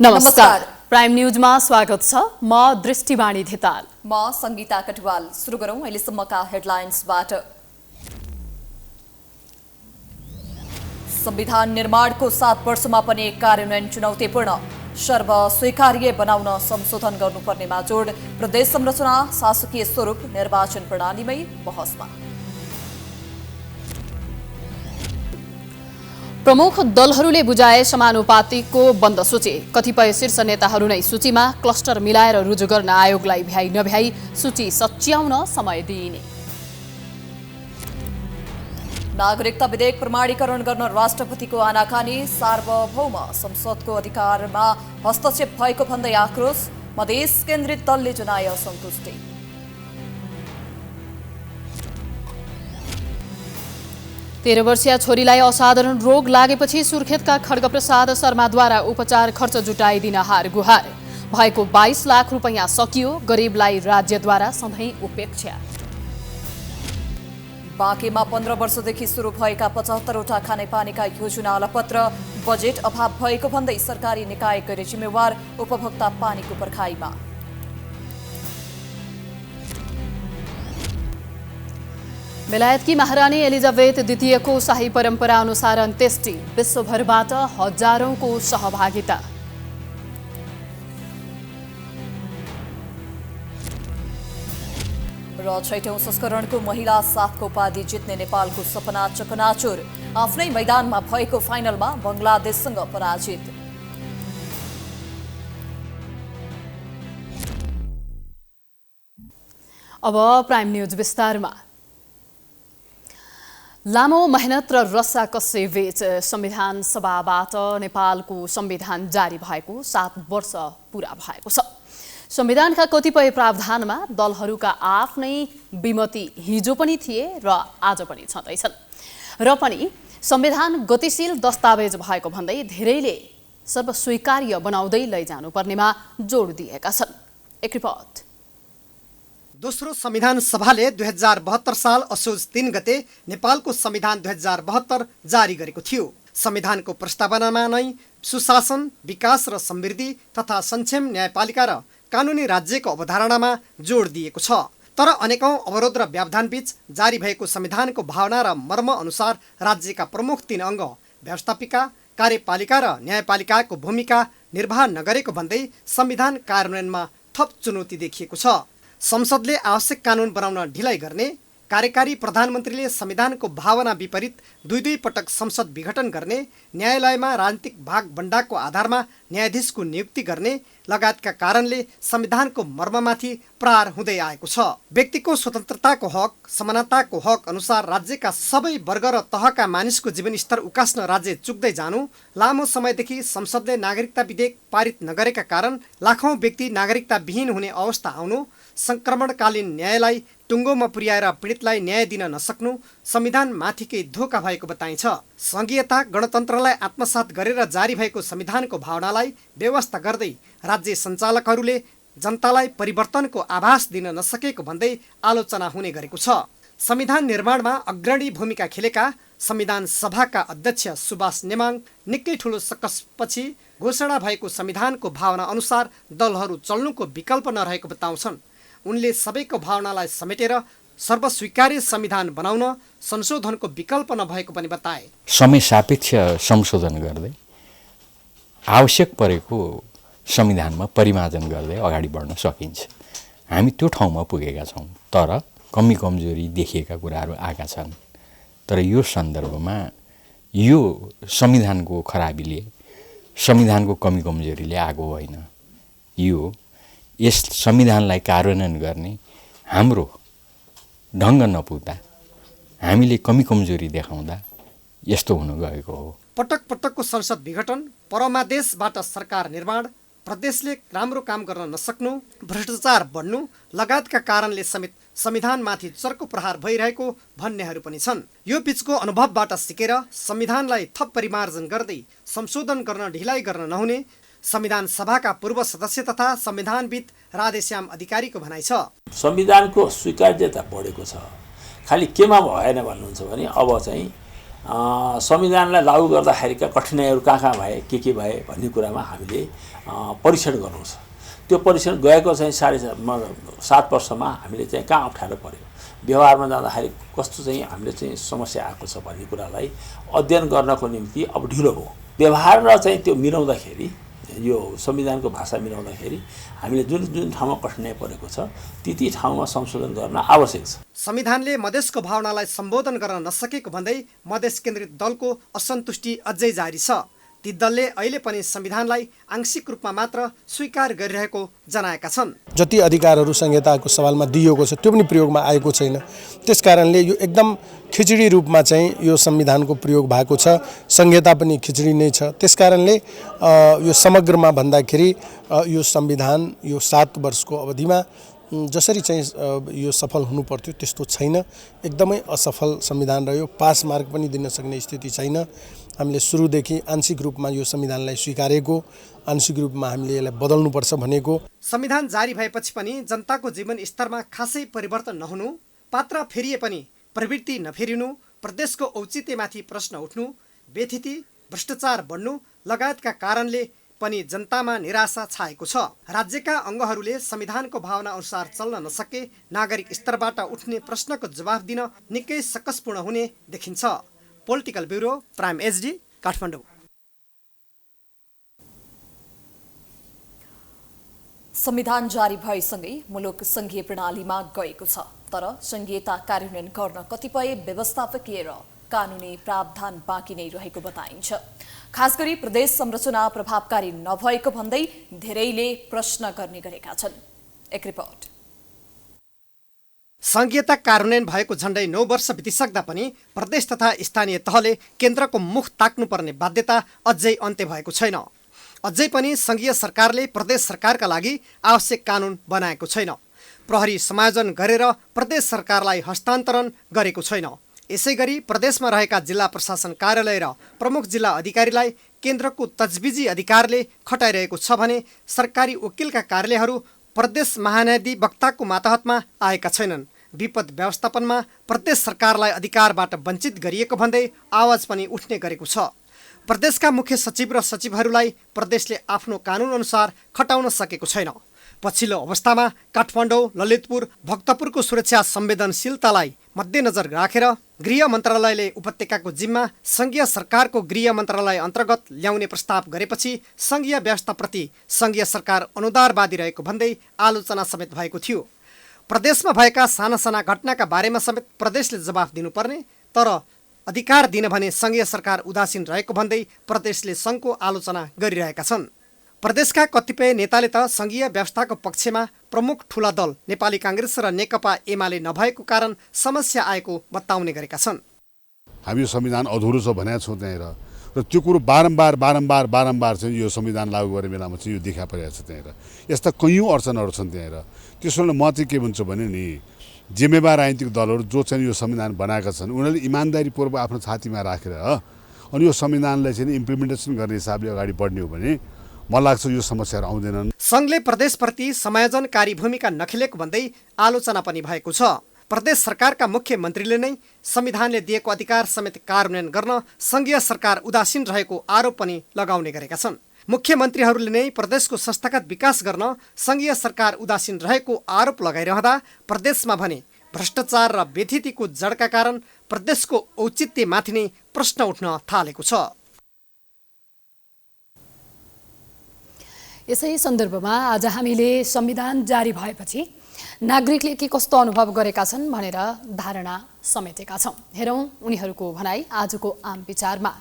नमस्कार। प्राइम न्यूजमा स्वागत छ। म दृष्टिवाणी धिताल। म संगीता कटवाल। सुरु गरौं अहिलेसम्मका हेडलाइन्सबाट। संविधान निर्माणको 7 वर्षमा पनि कार्यान्वयन चुनौतीपूर्ण। सर्वस्वीकार्य बनाउन संशोधन गर्नुपर्नेमा जोड। प्रदेश संरचना, शासकीय स्वरूप, निर्वाचन प्रणालीमै बहसमा। प्रमुख दलहरूले बुझाए समानुपातिकको बन्द सूची। कतिपय शीर्ष नेताहरू नै सूचीमा। क्लस्टर मिलाएर रुजु गर्न आयोगलाई भ्याइ नभ्याई सूची सच्याउन समय दिइने। नागरिकता विधेयक प्रमाणीकरण गर्न राष्ट्रपतिको आनाकानी। सार्वभौम संसदको अधिकारमा हस्तक्षेप भएको भन्दै आक्रोश। मधेस केन्द्रित दलले जनाए असन्तुष्टि। तेह्र वर्षीय छोरीलाई असाधारण रोग लागेपछि सुर्खेतका खड्गप्रसाद शर्माद्वारा उपचार खर्च जुटाइदिन हार गुहार। भएको 22 लाख रुपैयाँ सकियो। गरिबलाई राज्यद्वारा सधैँ उपेक्षा। बाँकेमा 15 वर्षदेखि सुरु भएका 75वटा खानेपानीका योजना अलपत्र। बजेट अभाव भएको भन्दै सरकारी निकाय गैर जिम्मेवार। उपभोक्ता पानीको पर्खाइमा। बेलायतकी महारानी एलिजाबेथ द्वितीयको शाही परम्परा अनुसार अन्त्येष्टि। विश्वभरबाट हजारौंको सहभागिता। र 6औं संस्करणको महिला 7को उपाधि जित्ने नेपालको सपना चकनाचुर। आफ्नै मैदानमा भएको फाइनलमा बंगलादेशसँग पराजित। अब प्राइम न्यूज विस्तारमा। लामो मेहनत र रस्साकस्सी बीच संविधान सभाबाट नेपालको संविधान जारी भएको 7 वर्ष पूरा भएको छ। संविधानका कतिपय प्रावधानमा दलहरूका आफ्नै विमति हिजो पनि थिए र आज पनि छँदैछन् र पनि संविधान गतिशील दस्तावेज भएको भन्दै धेरैले सर्वस्वीकार्य बनाउँदै लैजानुपर्नेमा जोड दिएका छन्। एक रिपोर्ट। दोस्रो संविधान सभाले 2072 साल असोज 3 गते नेपालको संविधान 2072 जारी गरेको थियो। संविधानको प्रस्तावनामा नै सुशासन, विकास र समृद्धि तथा सक्षम न्यायपालिका र कानुनी राज्यको अवधारणामा जोड दिएको छ। तर अनेकौं अवरोध र व्यवधानबीच जारी भएको संविधानको भावना र मर्म अनुसार राज्यका प्रमुख 3 अङ्ग व्यवस्थापिका, कार्यपालिका र न्यायपालिकाको भूमिका निर्वाह नगरेको भन्दै संविधान कार्यान्वयनमा थप चुनौती देखिएको छ। संसदले आवश्यक कानुन बनाउन ढिलाइ गर्ने, कार्यकारी प्रधानमन्त्रीले संविधानको भावना विपरीत दुई पटक संसद विघटन गर्ने, न्यायालयमा राजनीतिक भागबण्डाको आधारमा न्यायाधीशको नियुक्ति गर्ने लगायतका कारणले संविधानको मर्ममाथि प्रहार हुँदै आएको छ। व्यक्तिको स्वतन्त्रताको हक, समानताको हक अनुसार राज्यका सबै वर्ग र तहका मानिसको जीवनस्तर उकास्न राज्य चुक्दै जानु, लामो समयदेखि संसदले नागरिकता विधेयक पारित नगरेका कारण लाखौं व्यक्ति नागरिकता विहीन हुने अवस्था आउनु, संक्रमणकालीन न्यायलाई टुङ्गोमा पुर्याएर पीडितलाई न्याय दिन नसक्नु संविधान माथिकै धोका भएको बताइन्छ। संघीयता गणतन्त्रलाई आत्मसात गरेर जारी भएको संविधानको भावनालाई व्यवस्था गर्दै राज्य सञ्चालकहरूले जनतालाई परिवर्तनको आभास दिन नसकेको भन्दै आलोचना हुने गरेको छ। संविधान निर्माणमा अग्रणी भूमिका खेलेका संविधान सभाका अध्यक्ष सुभाष नेमाङ निकै ठुलो सकसपछि घोषणा भएको संविधानको भावना अनुसार दलहरू चल्नुको विकल्प नरहेको बताउँछन्। उनले सबैको भावनालाई समेटेर सर्वस्वीकार्य संविधान बनाउन संशोधनको विकल्प नभएको पनि बताए। समय सापेक्ष संशोधन गर्दै आवश्यक परेको संविधानमा परिमार्जन गर्दै अगाडि बढ्न सकिन्छ। हामी त्यो ठाउँमा पुगेका छौँ, तर कमी कमजोरी देखिएका कुराहरू आएका छन्। तर यो सन्दर्भमा यो संविधानको खराबीले, संविधानको कमी कमजोरीले आएको होइन। यो यस संविधानलाई कार्यान्वयन गर्ने हाम्रो ढङ्ग नपुग्दा, हामीले कमी कमजोरी देखाउँदा यस्तो हुन गएको हो। पटक पटकको संसद विघटन, परमादेशबाट सरकार निर्माण, प्रदेशले राम्रो काम गर्न नसक्नु, भ्रष्टाचार बढ्नु लगायतका कारणले समेत संविधानमाथि चर्को प्रहार भइरहेको भन्नेहरू पनि छन्। यो बीचको अनुभवबाट सिकेर संविधानलाई थप परिमार्जन गर्दै संशोधन गर्न ढिलाइ गर्न नहुने संविधान सभाका पूर्व सदस्य तथा संविधानविद राधेश्याम अधिकारीको भनाइ छ। संविधानको स्वीकार्यता बढेको छ, खालि केमा भएन भन्नुहुन्छ भने अब चाहिँ संविधानलाई लागू गर्दाखेरिका कठिनाइहरू कहाँ भए के भए भन्ने कुरामा हामीले परीक्षण गर्नु छ। त्यो परीक्षण गएको चाहिँ 7.5 वर्षमा हामीले चाहिँ कहाँ अप्ठ्यारो पर्यो, व्यवहारमा जाँदाखेरि कस्तो चाहिँ हामीले चाहिँ समस्या आएको छ भन्ने कुरालाई अध्ययन गर्नको निम्ति अब ढिलो भयो। व्यवहार र चाहिँ त्यो मिलाउँदाखेरि, यो संविधानको भाषा मिलाउँदाखेरि हामीले जुन ठाउँमा कठिनाइ परेको छ ती ठाउँमा संशोधन गर्न आवश्यक छ। संविधानले मधेसको भावनालाई सम्बोधन गर्न नसकेको भन्दै मधेस केन्द्रित दलको असन्तुष्टि अझै जारी छ। ती दलले अहिले पनि संविधानलाई आंशिक रूपमा मात्र स्वीकार गरिरहेको जनाएका छन्। जति अधिकारहरू संहिताको सवालमा दिइएको छ त्यो पनि प्रयोगमा आएको छैन। त्यसकारणले यो एकदम खिचडी रूपमा चाहिँ यो संविधानको प्रयोग भएको छ। संहिता पनि खिचडी नै छ। त्यसकारणले यो समग्रमा भन्दाखेरि यो संविधान यो 7 वर्षको अवधिमा जसरी चाहिँ यो सफल हुनु पर्थ्यो त्यस्तो छैन। एकदमै असफल संविधान रह्यो। पास मार्क पनि दिन सक्ने स्थिति छैन। हामीले सुरुदेखि आंशिक रूपमा यो संविधानलाई स्वीकारेको, आंशिक रूपमा हामीले यसलाई बदल्नुपर्छ भनेको। संविधान जारी भएपछि पनि जनताको जीवन स्तरमा खासै परिवर्तन नहुनु, पात्र फेरिए पनि प्रवृत्ति नफेरिनु, प्रदेशको औचित्यमाथि प्रश्न उठ्नु, व्यथिति, भ्रष्टाचार बढ्नु लगायतका कारणले पनि जनतामा निराशा छाएको छ। राज्यका अङ्गहरूले संविधानको भावना अनुसार चल्न नसके नागरिक स्तरबाट उठ्ने प्रश्नको जवाफ दिन निकै सकसपूर्ण हुने देखिन्छ। Political bureau, prime HD, Kathmandu. संविधान जारी भएसँगै मुलुक संघीय प्रणालीमा गएको छ, तर संघीयता कार्यान्वयन गर्न कतिपय व्यवस्थापकीय र कानुनी प्रावधान बाँकी नै रहेको बताइन्छ। खास गरी प्रदेश संरचना प्रभावकारी नभएको भन्दै धेरैले प्रश्न गर्ने गरेका छन्। एक रिपोर्ट। संघीयता कार्यान्वयन भएको झण्डै 9 वर्ष बितिसक्दा पनि प्रदेश तथा स्थानीय तहले केन्द्रको मुख ताक्नुपर्ने बाध्यता अझै अन्त्य भएको छैन। अझै पनि संघीय सरकारले प्रदेश सरकारका लागि आवश्यक कानुन बनाएको छैन। प्रहरी समायोजन गरेर प्रदेश सरकारलाई हस्तान्तरण गरेको छैन। यसैगरी प्रदेशमा रहेका जिल्ला प्रशासन कार्यालय र प्रमुख जिल्ला अधिकारीलाई केन्द्रको तजविजी अधिकारले खटाइरहेको छ भने सरकारी वकिलका कार्यालयहरू प्रदेश महाधिवक्ताको मातहतमा आएका छैनन्। विपद व्यवस्थापनमा प्रदेश सरकारलाई अधिकारबाट वञ्चित गरिएको भन्दै आवाज पनि उठ्ने गरेको छ। प्रदेशका मुख्य सचिव र सचिवहरूलाई प्रदेशले आफ्नो कानुन अनुसार खटाउन सकेको छैन। पछिल्लो अवस्थामा काठमाडौँ, ललितपुर, भक्तपुरको सुरक्षा संवेदनशीलतालाई मध्यनजर राखेर गृह मन्त्रालयले उपत्यकाको जिम्मा संघीय सरकारको गृह मन्त्रालय अन्तर्गत ल्याउने प्रस्ताव गरेपछि संघीय व्यवस्थाप्रति संघीय सरकार अनुदारवादी रहेको भन्दै आलोचना समेत भएको थियो। प्रदेशमा भएका साना साना घटनाका बारेमा समेत प्रदेशले जवाफ दिनुपर्ने, तर अधिकार दिन भने संघीय सरकार उदासीन रहेको भन्दै प्रदेशले सङ्घको आलोचना गरिरहेका छन्। प्रदेशका कतिपय नेताले त संघीय व्यवस्थाको पक्षमा प्रमुख ठूला दल नेपाली काङ्ग्रेस र नेकपा एमाले नभएको कारण समस्या आएको बताउने गरेका छन्। हामी यो संविधान अधुरो छ भनेका छौँ त्यहीँनिर, र त्यो कुरो बारम्बार चाहिँ यो संविधान लागू गर्ने बेलामा चाहिँ यो देखा परिरहेको छ। त्यहीँनिर यस्ता कैयौँ अडचनहरू छन् त्यहीँनिर। त्यसोले म चाहिँ के भन्छु भने नि, जिम्मेवार राजनीतिक दलहरू जो चाहिँ यो संविधान बनाएका छन् उनीहरूले इमान्दारीपूर्वक आफ्नो छातीमा राखेर अनि यो संविधानलाई चाहिँ इम्प्लिमेन्टेसन गर्ने हिसाबले अगाडि बढ्ने हो भने मलाई लाग्छ यो समस्याहरू आउँदैनन्। संघले प्रदेशप्रति समायोजनकारी भूमिका नखेलेको भन्दै आलोचना पनि भएको छ। प्रदेश सरकारका मुख्यमन्त्रीले नै संविधानले दिएको अधिकार समेत कार्यान्वयन गर्न संघीय सरकार उदासीन रहेको आरोप पनि लगाउने गरेका छन्। मुख्यमन्त्रीहरूले नै प्रदेशको संस्थागत विकास गर्न संघीय सरकार उदासीन रहेको आरोप लगाइरहँदा प्रदेशमा भने भ्रष्टाचार र व्यथितिको जडका कारण प्रदेशको औचित्यमाथि नै प्रश्न उठ्न थालेको छ। यसै सन्दर्भमा आज हामीले संविधान जारी भएपछि नागरिकले के कस्तो अनुभव गरेका छन् भनेर धारणा समेटेका छौँ। हेरौँ उनीहरूको भनाई आजको आम विचारमा।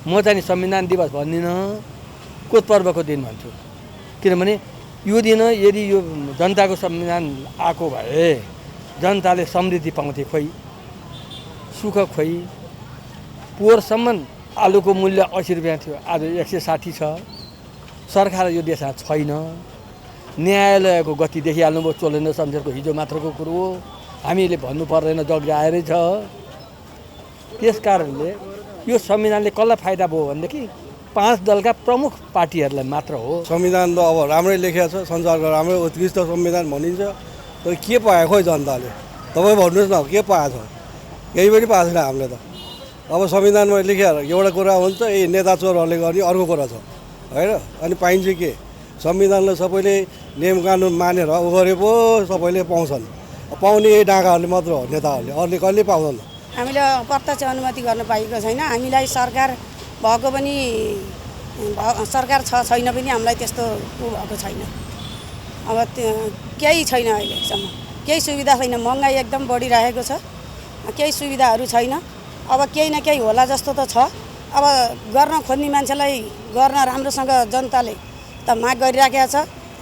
म चाहिँ संविधान दिवस भन्दिनँ, कोत पर्वको दिन भन्छु। किनभने यो दिन यदि यो जनताको संविधान आएको भए जनताले समृद्धि पाउँथे, खोइ सुख खोइ। पोहोरसम्म आलुको मूल्य 80 रुपियाँ थियो, आज 160 छ। सरकार यो देशमा छैन। न्यायालयको गति देखिहाल्नुभयो, चोलेन्द्र शमशेरको हिजो मात्रको कुरो हो, हामीले भन्नु पर्दैन, जग आएरै छ। त्यस कारणले यो संविधानले कसलाई फाइदा भयो भनेदेखि 5 दलका प्रमुख पार्टीहरूलाई मात्र हो। संविधान त अब राम्रै लेखेको छ, संसारको राम्रै उत्कृष्ट संविधान भनिन्छ, तर के पायो खोइ जनताले? तपाईँ भन्नुहोस् न, के पाएको छ? केही पनि पाएको छैन हामीले त। अब संविधानमा लेखेर एउटा कुरा हुन्छ, नेता चोरहरूले गर्ने अर्को कुरा छ होइन। अनि पाइन्छ के? संविधानलाई सबैले नियम कानुन मानेर उ गरे पो सबैले पाउँछन्। पाउने यही डाँगाहरूले मात्र हो, नेताहरूले, अरूले कहिले पाउँदैन। हामीले प्रत्यक्ष अनुमति गर्न पाएको छैन। हामीलाई सरकार भएको पनि सरकार छैन पनि हामीलाई त्यस्तो भएको छैन। अब केही छैन, अहिलेसम्म केही सुविधा छैन। महँगाई एकदम बढिरहेको छ, केही सुविधाहरू छैन। अब केही न केही होला जस्तो त छ। अब गर्न खोज्ने मान्छेलाई गर्न राम्रोसँग जनताले त माग गरिराखेको छ।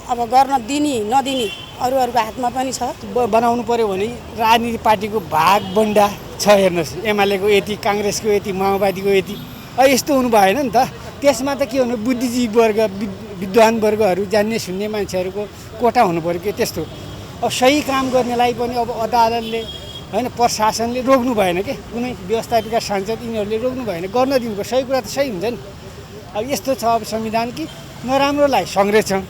अब गर्न दिने नदिने अरूहरूको हातमा पनि छ। बनाउनु पर्यो भने राजनीतिक पार्टीको भाग बन्डा छ। हेर्नुहोस्, एमालेको यति, काङ्ग्रेसको यति, माओवादीको यति, यस्तो हुनु भएन नि त। त्यसमा त के हुनु, बुद्धिजीवी वर्ग, विद्वान वर्गहरू, जान्ने सुन्ने मान्छेहरूको कोटा हुनु पर्यो कि त्यस्तो। अब सही काम गर्नेलाई पनि अब अदालतले होइन, प्रशासनले रोक्नु भएन कि, कुनै व्यवस्थापिका सांसद यिनीहरूले रोक्नु भएन, गर्न दिनुपर्छ। सही कुरा त सही हुन्छ नि। अब यस्तो छ अब संविधान कि नराम्रोलाई संरक्षण,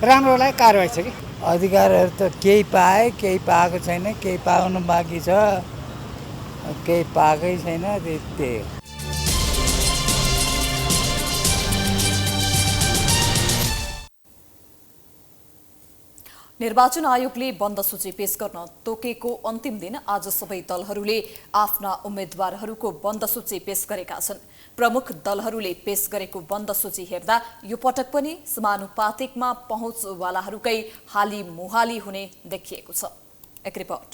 राम्रोलाई कारवाही छ कि। अधिकारहरू त केही पाए, केही पाएको छैन, केही पाउनु बाँकी छ, केही पाएकै छैन, त्यही हो। निर्वाचन आयोगले बन्द सूची पेश गर्न तोकेको अन्तिम दिन आज सबै दलहरूले आफ्ना उम्मेद्वारहरूको बन्द सूची पेश गरेका छन्। प्रमुख दलहरूले पेश गरेको बन्द सूची हेर्दा यो पटक पनि समानुपातिकमा पहुँचवालाहरूकै हाली मुहाली हुने देखिएको छ। एक रिपोर्ट।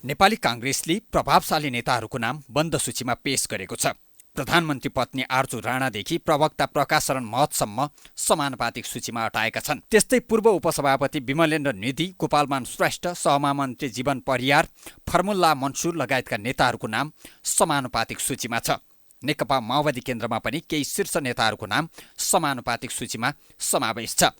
नेपाली कांग्रेसले प्रभावशाली नेताहरूको नाम बन्द सूचीमा पेश गरेको छ। प्रधानमन्त्री पत्नी आर्जु राणादेखि प्रवक्ता प्रकाश शरण महतसम्म समानुपातिक सूचीमा अटाएका छन्। त्यस्तै पूर्व उपसभापति विमलेन्द्र निधि, गोपालमान श्रेष्ठ, सहमहामन्त्री जीवन परियार, फर्मुल्ला मन्सुर लगायतका नेताहरूको नाम समानुपातिक सूचीमा छ। नेकपा माओवादी केन्द्रमा पनि केही शीर्ष नेताहरूको नाम समानुपातिक सूचीमा समावेश छ।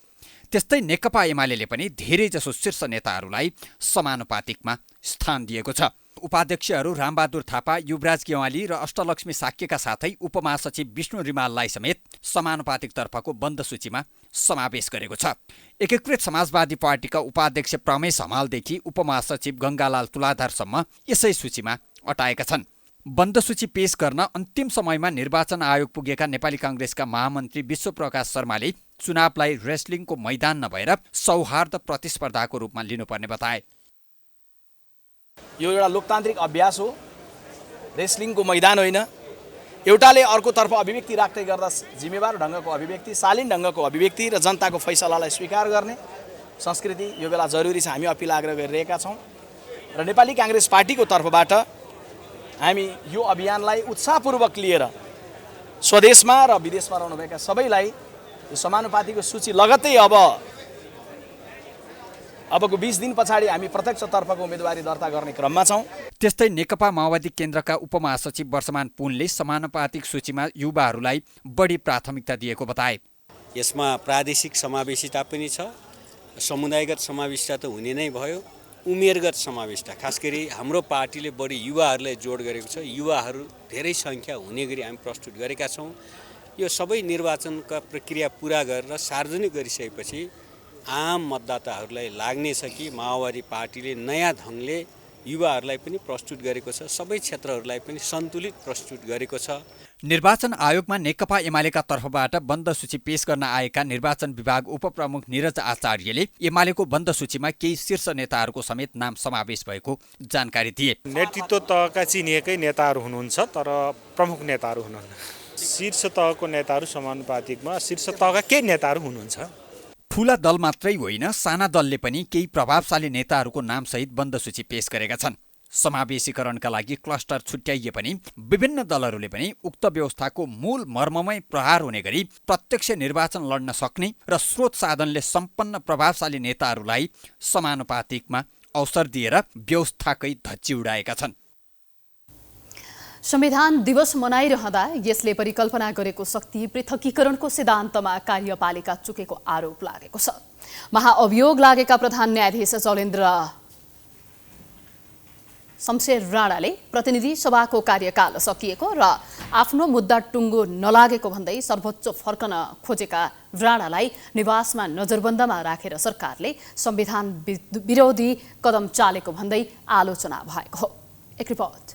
त्यस्तै नेकपा एमाले पनि धेरैजसो शीर्ष नेताहरूलाई समानुपातिकमा स्थान दिएको छ। उपाध्यक्षहरू रामबहादुर थापा, युवराज गेवाली र अष्टलक्ष्मी साक्यका साथै उपमहासचिव विष्णु रिमाललाई समेत समानुपातिक तर्फको बन्द सूचीमा समावेश गरेको छ। एकीकृत समाजवादी पार्टीका उपाध्यक्ष प्रमेश हमालदेखि उपमहासचिव गङ्गालाल तुलाधरसम्म यसै सूचीमा अटाएका छन्। बन्द सूची पेश गर्न अन्तिम समयमा निर्वाचन आयोग पुगेका नेपाली कांग्रेसका महामन्त्री विश्वप्रकाश शर्माले चुनावलाई रेस्लिङको मैदान नभएर सौहार्द प्रतिस्पर्धाको रूपमा लिनुपर्ने बताए। यो एउटा लोकतान्त्रिक अभ्यास हो, रेस्लिङको मैदान होइन। एउटाले अर्कोतर्फ अभिव्यक्ति राख्दै गर्दा जिम्मेवार ढङ्गको अभिव्यक्ति, शालीन ढङ्गको अभिव्यक्ति र जनताको फैसलालाई स्वीकार गर्ने संस्कृति यो बेला जरुरी छ। हामी अपिल आग्रह गरिरहेका छौँ र नेपाली कांग्रेस पार्टीको तर्फबाट हामी यो अभियानलाई उत्साहपूर्वक लिएर स्वदेशमा र विदेशमा रहनुभएका सबैलाई यो समानुपातिको सूची लगत्तै अबको 20 दिन पछाडि हामी प्रत्यक्षतर्फको उम्मेदवारी दर्ता गर्ने क्रममा छौँ। त्यस्तै नेकपा माओवादी केन्द्रका उपमहासचिव वर्षमान पुनले समानुपातिक सूचीमा युवाहरूलाई बढी प्राथमिकता दिएको बताए। यसमा प्रादेशिक समावेशिता पनि छ, समुदायगत समावेशिता त हुने नै भयो, उमेरगत समावेशिता, खास गरी हाम्रो पार्टीले बढी युवाहरूलाई जोड गरेको छ। युवाहरू धेरै सङ्ख्या हुने गरी हामी प्रस्तुत गरेका छौँ। यो सबै निर्वाचनका प्रक्रिया पुरा गरेर सार्वजनिक गरिसकेपछि आम मतदाताहरूलाई लाग्नेछ कि माओवादी पार्टीले नयाँ ढङ्गले युवाहरूलाई पनि प्रस्तुत गरेको छ, सबै क्षेत्रहरूलाई पनि सन्तुलित प्रस्तुत गरेको छ। निर्वाचन आयोगमा नेकपा एमालेका तर्फबाट बन्द सूची पेश गर्न आएका निर्वाचन विभाग उपप्रमुख निरज आचार्यले एमालेको बन्द सूचीमा केही शीर्ष नेताहरूको समेत नाम समावेश भएको जानकारी दिए। नेतृत्व तहका चिनिएकै नेताहरू हुनुहुन्छ, तर प्रमुख नेताहरू हुनुहुन्न। शीर्ष तहको नेताहरू समानुपातिकमा शीर्ष तहका केही नेताहरू हुनुहुन्छ। ठूला दल मात्रै होइन, साना दलले पनि केही प्रभावशाली नेताहरूको नामसहित बन्द सूची पेश गरेका छन्। समावेशीकरणका लागि क्लस्टर छुट्याइए पनि विभिन्न दलहरूले पनि उक्त व्यवस्थाको मूल मर्ममै प्रहार हुने गरी प्रत्यक्ष निर्वाचन लड्न सक्ने र स्रोत साधनले सम्पन्न प्रभावशाली नेताहरूलाई समानुपातिकमा अवसर दिएर व्यवस्थाकै धच्ची उडाएका छन्। संविधान दिवस मनाइरहँदा यसले परिकल्पना गरेको शक्ति पृथकीकरणको सिद्धान्तमा कार्यपालिका चुकेको आरोप लागेको छ। महाअभियोग लागेका प्रधान न्यायाधीश शमशेर राणाले प्रतिनिधि सभाको कार्यकाल सकिएको र आफ्नो मुद्दा टुङ्गो नलागेको भन्दै सर्वोच्च फर्कन खोजेका राणालाई निवासमा नजरबन्दमा राखेर सरकारले संविधान विरोधी कदम चालेको भन्दै आलोचना भएको हो। एक रिपोर्ट।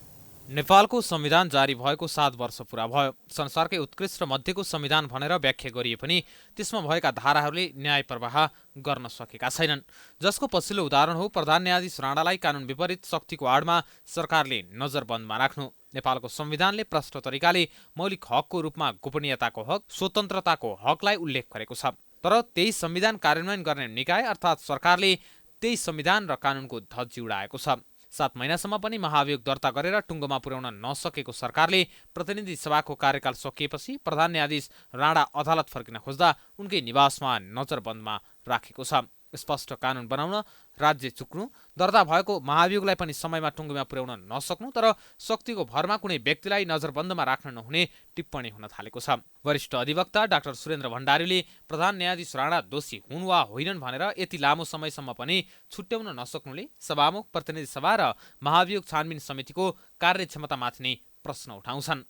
नेपालको संविधान जारी भएको 7 वर्ष पूरा भयो। संसारकै उत्कृष्ट मध्येको संविधान भनेर व्याख्या गरिए पनि त्यसमा भएका धाराहरूले न्याय प्रवाह गर्न सकेका छैनन्, जसको पछिल्लो उदाहरण हो प्रधान न्यायाधीश राणालाई कानुन विपरीत शक्तिको आडमा सरकारले नजरबन्दमा राख्नु। नेपालको संविधानले प्रष्ट तरिकाले मौलिक हकको रूपमा गोपनीयताको हक, स्वतन्त्रताको हकलाई उल्लेख गरेको छ। तर त्यही संविधान कार्यान्वयन गर्ने निकाय अर्थात् सरकारले त्यही संविधान र कानुनको धज्जी उडाएको छ। 7 महिनासम्म पनि महाभियोग दर्ता गरेर टुङ्गोमा पुर्याउन नसकेको सरकारले प्रतिनिधि सभाको कार्यकाल सकिएपछि प्रधान न्यायाधीश राणा अदालत फर्किन खोज्दा उनकै निवासमा नजरबन्दमा राखेको छ। स्पष्ट कानुन बनाउन राज्य चुक्नु, दर्ता भएको महाभियोगलाई पनि समयमा टुङ्गोमा पुर्याउन नसक्नु, तर शक्तिको भरमा कुनै व्यक्तिलाई नजरबन्दमा राख्न नहुने टिप्पणी हुन थालेको छ। वरिष्ठ अधिवक्ता डाक्टर सुरेन्द्र भण्डारीले प्रधान न्यायाधीश राणा दोषी हुन् वा होइनन् भनेर यति लामो समयसम्म पनि छुट्याउन नसक्नुले सभामुख, प्रतिनिधि सभा र महाभियोग छानबिन समितिको कार्यक्षमतामाथि नै प्रश्न उठाउँछन्।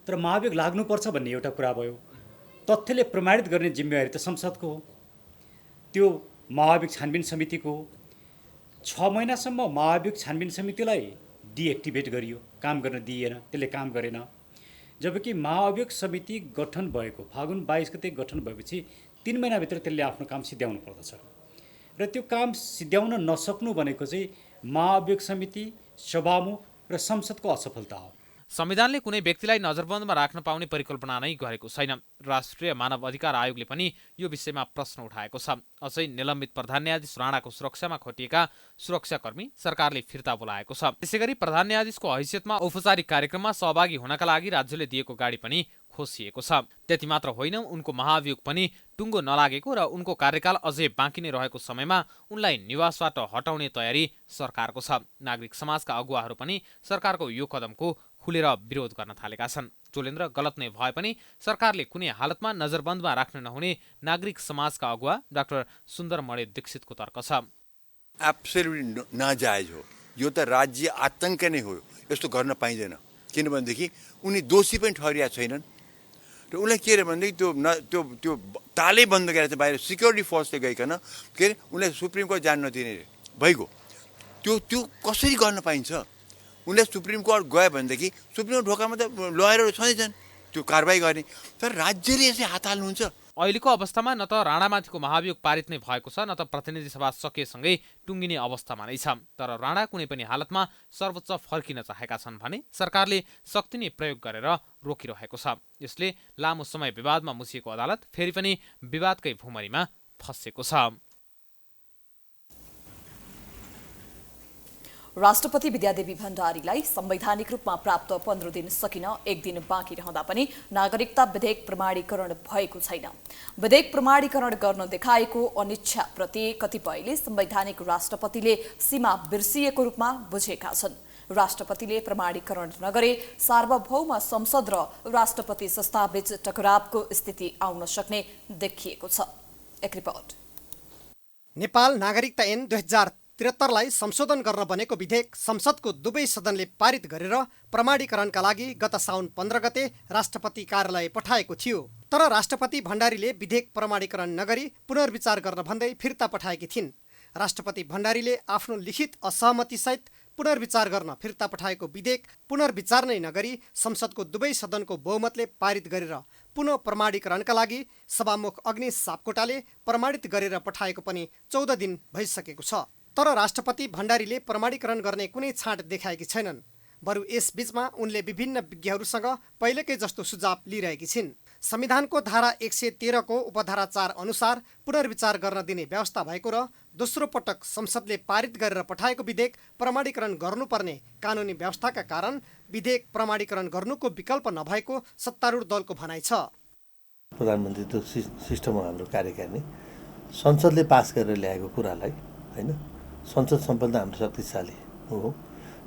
तर महाभियोग लाग्नुपर्छ भन्ने एउटा कुरा भयो। तथ्यले प्रमाणित गर्ने जिम्मेवारी त संसदको हो, त्यो महाभियोग छानबिन समितिको हो। 6 महिनासम्म महाभियोग छानबिन समितिलाई डिएक्टिभेट गरियो, काम गर्न दिइएन, त्यसले काम गरेन। जबकि महाभियोग समिति गठन भएको फागुन 22 गते गठन भएपछि 3 महिनाभित्र त्यसले आफ्नो काम सिद्ध्याउनु पर्दछ र त्यो काम सिद्ध्याउन नसक्नु भनेको चाहिँ महाभियोग समिति, सभामुख र संसदको असफलता हो। संविधानले कुनै व्यक्तिलाई नजरबन्दमा राख्न पाउने परिकल्पना नै गरेको छैन। राष्ट्रिय मानव अधिकार आयोगले पनि यो विषयमा प्रश्न उठाएको छ। अझै निलम्बित प्रधान न्यायाधीश राणाको सुरक्षामा खटिएका सुरक्षाकर्मी सरकारले फिर्ता बोलाएको छ। त्यसैगरी प्रधान न्यायाधीशको हैसियतमा औपचारिक कार्यक्रममा सहभागी हुनका लागि राज्यले दिएको गाडी पनि खोसिएको छ। त्यति मात्र होइन, उनको महाभियोग पनि टुङ्गो नलागेको र उनको कार्यकाल अझै बाँकी नै रहेको समयमा उनलाई निवासबाट हटाउने तयारी सरकारको छ। नागरिक समाजका अगुवाहरू पनि सरकारको यो कदमको खुलेर विरोध गर्न थालेका छन्। चोलेन्द्र गलत नै भए पनि सरकारले कुनै हालतमा नजरबन्दमा राख्न नहुने नागरिक समाजका अगुवा डाक्टर सुन्दरमणि दीक्षितको तर्क छ। एब्सोल्युटली नाजायज हो, यो त राज्य आतंक नै हो, यस्तो गर्न पाइँदैन। किनभनेदेखि उनी दोषी पनि ठहरिया छैनन् र उनलाई के अरे भनेदेखि त्यो तालै बन्द गरेर चाहिँ बाहिर सिक्युरिटी फोर्सले गइकन के अरे उनलाई सुप्रिम कोर्ट जान नदिने भइगयो। त्यो कसरी गर्न पाइन्छ? उनले सुप्रिम कोर्ट गयो भनेदेखि सुप्रिम कोर्ट ढोकामा त लयरहरू छँदैछन् त्यो कारबाही गर्ने, तर राज्यले यसै हात हाल्नुहुन्छ। अहिलेको अवस्थामा न त राणामाथिको महाभियोग पारित नै भएको छ, न त प्रतिनिधि सभा सकिएसँगै टुङ्गिने अवस्थामा नै छ। तर राणा कुनै पनि हालतमा सर्वोच्च फर्किन चाहेका छन् भने सरकारले शक्ति नै प्रयोग गरेर रोकिरहेको छ। यसले लामो समय विवादमा मुसिएको अदालत फेरि पनि विवादकै भुमरीमा फँसेको छ। राष्ट्रपति विद्यादेवी भण्डारीलाई संवैधानिक रूपमा प्राप्त 15 दिन सकिन 1 दिन बाँकी रहँदा पनि नागरिकता विधेयक प्रमाणीकरण भएको छैन। विधेयक प्रमाणीकरण गर्न देखाएको अनिच्छाप्रति कतिपयले संवैधानिक राष्ट्रपतिले सीमा बिर्सिएको रूपमा बुझेका छन्। राष्ट्रपतिले प्रमाणीकरण नगरे सार्वभौम संसद र राष्ट्रपति संस्थाबीच टकरावको स्थिति आउन सक्ने देखिएको छ। एक रिपोर्ट। नेपाल नागरिकता ऐन 2073लाई संशोधन गर्न बनेको विधेयक संसदको दुवै सदनले पारित गरेर प्रमाणीकरणका लागि गत साउन 15 गते राष्ट्रपति कार्यालय पठाएको थियो। तर राष्ट्रपति भण्डारीले विधेयक प्रमाणीकरण नगरी पुनर्विचार गर्न भन्दै फिर्ता पठाएकी थिइन्। राष्ट्रपति भण्डारीले आफ्नो लिखित असहमतिसहित पुनर्विचार गर्न फिर्ता पठाएको विधेयक पुनर्विचार नै नगरी संसदको दुवै सदनको बहुमतले पारित गरेर पुनः प्रमाणीकरणका लागि सभामुख अग्निश सापकोटाले प्रमाणित गरेर पठाएको पनि 14 दिन भइसकेको छ। तर राष्ट्रपति भण्डारीले प्रमाणीकरण गर्ने कुनै छाँट देखाएकी छैनन्। बरु यस बीचमा उनले विभिन्न विज्ञहरूसँग पहिलेकै जस्तो सुझाव लिइरहेकी छिन्। संविधानको धारा 113 को उपधारा 4 अनुसार पुनर्विचार गर्न दिने व्यवस्था भएको र दोस्रो पटक संसदले पारित गरेर पठाएको विधेयक प्रमाणीकरण गर्नुपर्ने कानुनी व्यवस्थाका कारण विधेयक प्रमाणीकरण गर्नुको विकल्प नभएको सत्तारूढ दलको भनाइ छ। प्रधानमन्त्री त सिस्टम हो हाम्रो कार्यकारिणी, संसदले पास गरेर ल्याएको कुरालाई हैन, संसद सम्पन्न हाम्रो शक्तिशाली हो,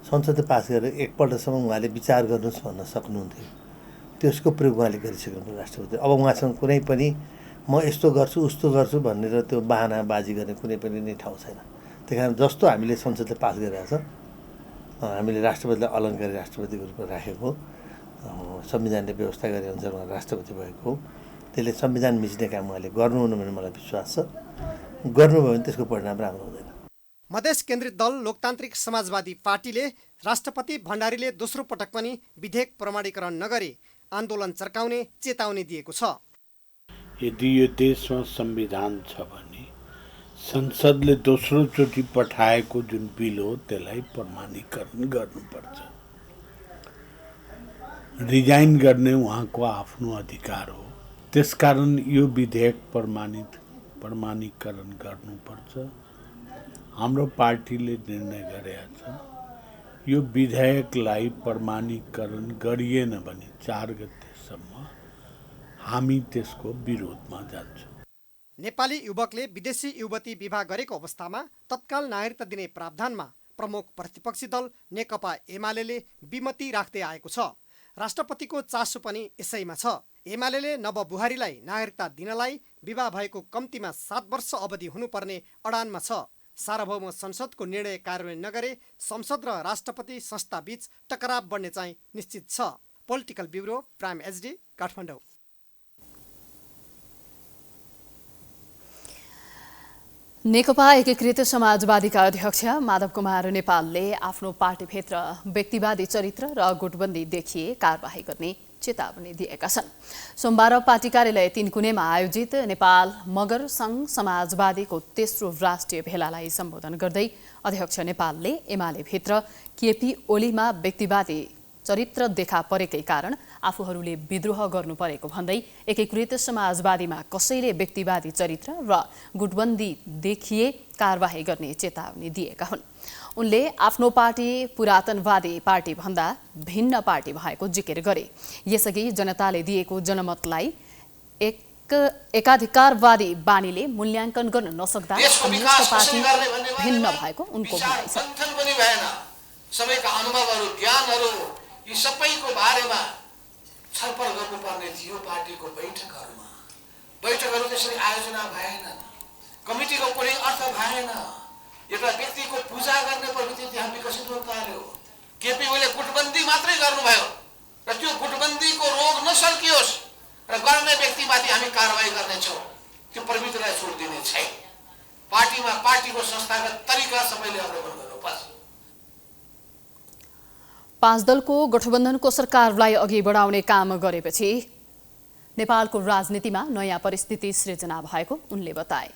संसदले पास गरेर एकपल्टसम्म उहाँले विचार गर्नुहोस् भन्न सक्नुहुन्थ्यो। त्यसको प्रयोग उहाँले गरिसक्नु राष्ट्रपति। अब उहाँसँग कुनै पनि म यस्तो गर्छु उस्तो गर्छु भनेर त्यो बाहनाबाजी गर्ने कुनै पनि नै ठाउँ छैन। त्यही कारण जस्तो हामीले संसदले पास गरिरहेको छ हामीले राष्ट्रपतिलाई अलङ्कारी राष्ट्रपतिको रूपमा राखेको संविधानले व्यवस्था गरे अनुसार उहाँ राष्ट्रपति भएको हो। त्यसले संविधान मिच्ने काम उहाँले गर्नुहुन्न भन्ने मलाई विश्वास छ। गर्नुभयो भने त्यसको परिणाम राम्रो हुँदैन। मधेस केन्द्रित दल लोकतान्त्रिक समाजवादी पार्टीले राष्ट्रपति भण्डारीले दोस्रो पटक पनि विधेयक प्रमाणीकरण नगरी आन्दोलन चर्काउने चेतावनी दिएको छ। यदि यो देशमा संविधान छ भने संसदले दोस्रो चोटि पठाएको जुन बिल हो त्यसलाई प्रमाणीकरण गर्नुपर्छ। रिजाइन गर्ने उहाँको आफ्नो अधिकार हो। त्यसकारण यो विधेयक प्रमाणीकरण गर्नुपर्छ। हाम्रो पार्टीले निर्णय गरेको छ यो विधेयकलाई प्रमाणीकरण गरिएन भने 4 गतेसम्म हामी त्यसको विरोधमा जान्छौँ। नेपाली युवकले विदेशी युवती विवाह गरेको अवस्थामा तत्काल नागरिकता दिने प्रावधानमा प्रमुख प्रतिपक्षी दल नेकपा एमाले विमति राख्दै आएको छ। राष्ट्रपतिको चासो पनि यसैमा छ। एमाले नवबुहारीलाई नागरिकता दिनलाई विवाह भएको कम्तीमा 7 वर्ष अवधि हुनुपर्ने अडानमा छ। सार्वभौम संसदको निर्णय कार्यान्वयन नगरे संसद र राष्ट्रपति संस्था बीच टकराव बढ्ने चाहिँ निश्चित छ। Political bureau prime HD Kathmandu. नेकपा एकीकृत समाजवादीका अध्यक्ष माधव कुमार नेपालले आफ्नो पार्टीभित्र व्यक्तिवादी चरित्र र गुटबन्दी देखिए कारबाही गर्ने चेतावनी दिएका छन्। सोमबार पार्टी कार्यालय 3 कुनेमा आयोजित नेपाल मगर सङ्घ समाजवादीको तेस्रो राष्ट्रिय भेलालाई सम्बोधन गर्दै अध्यक्ष नेपालले एमाले भित्र केपी ओलीमा व्यक्तिवादी चरित्र देखा परेकै कारण आफूहरूले विद्रोह गर्नु परेको भन्दै एकीकृत समाजवादीमा कसैले व्यक्तिवादी चरित्र र गुटबन्दी देखिए कारबाही गर्ने चेतावनी दिएका हुन्। उनले आफ्नो पार्टी पुरातनवादी पार्टी भन्दा भिन्न पार्टी भएको जिकिर गरे। यसअघि जनताले दिएको जनमतलाई एकाधिकारवादी बानीले मूल्याङ्कन गर्न नसक्दा कम्युनिस्ट पार्टी भिन्न भएको उनको भनाइ छ। सबैका अनुभवहरू ज्ञानहरू यी सबैको बारेमा छलफल गर्नुपर्ने थियो। पार्टीको बैठकहरू त्यसरी आयोजना भएन। कमिटीको कुनै अर्थ भएन। एउटा व्यक्तिको पूजा गर्ने प्रवृत्ति त्यहाँ विकसित हुन थाल्यो। केपी ओलीले गुटबन्दी मात्रै गर्नुभयो र त्यो गुटबन्दीको रोग नसल्कियोस् र गर्ने व्यक्तिमाथि हामी कारबाही गर्नेछौँ। त्यो प्रवृत्तिलाई छोडिदिने छैन। पार्टीमा पार्टीको संस्थागत तरिका सबैले अवलोकन गर्नुपर्छ। 5 दलको गठबन्धनको सरकारलाई अघि बढाउने काम गरेपछि नेपालको राजनीतिमा नयाँ परिस्थिति सृजना भएको उनले बताए।